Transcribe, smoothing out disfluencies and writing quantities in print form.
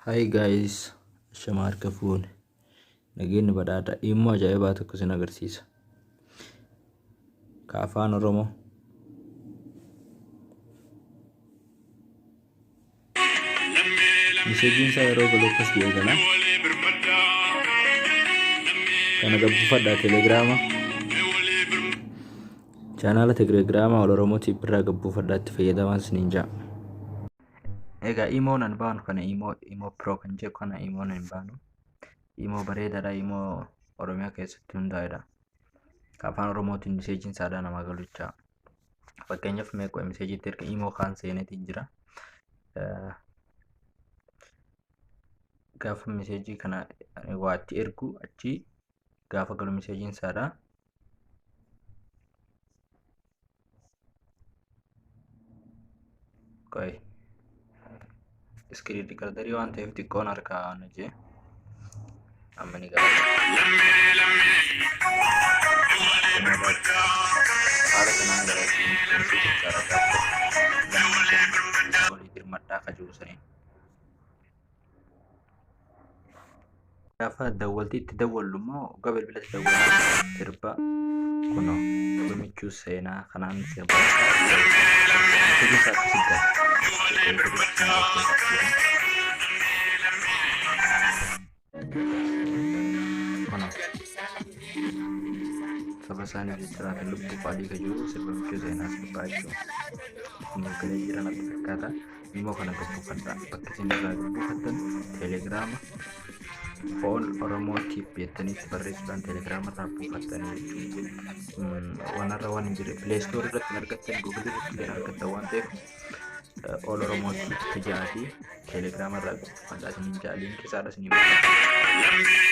Hai guys, Shama harka fuune. Nageenyi badhaadha. Dhimma ajaa'ibaa tokko isin agarsiisa. Ka afaan Oromoo. Miseejiin isaa yeroo galu akkas jedhee gala. Kana gabbifadhaa telegiraama. Chaanaala telegiraama wal Oromootiif birraa gabbifadhaa itti fayyadamaa isiniin ja'a. Egaa imoon an baanu kana imoo pro kan jedhu kana imoon hin baanu. Imoo bareedaadha, imoo Oromiyaa keessatti hundaa'edha. Afaan Oromootiin miseejiin saadhaa namaa galucha. Fakkeenyaaf meeqa miseejiitti erga imoo kaan seeneetiin jira. Gaafa miseejii kana waatti ergu achi gaafa galu miseejiin saadhaa. Qoy iskiriin riikardarii waan ta'eef xiqqoon harkaa waan jee amma ni gala. Haala kanaan gara miseejiin saadhaa walii dirmadhaa ka jiru saniin. Gaafa dawwaltiitti dawwallu immoo ogaa bilbilatti dawwallu sirba kunoo gumichuu seenaa kanaan sirba miseejiin isaa akkasii gala. Saba isaanii jechuudha lubbuu faalii ka jiru sirba michuu seenaa sirbaa jechuudha. Inni galee jiran akka fakkaata. Immoo kana gabbifadhaa. Bakka isin irraa gabbifattan telegiraama All Oromootiif jettaniitti barreessuudhaan telegiraama irraa buufattanii jechuudha. Wanarra waan hin jirre pileestoorii irratti hin argattan guugilii irratti hin argattan waan ta'eef All Oromootiif tajaajilii telegiraama irraa buufadhaa isiniin ja'a. Liinkii isaadha isinii barbaada.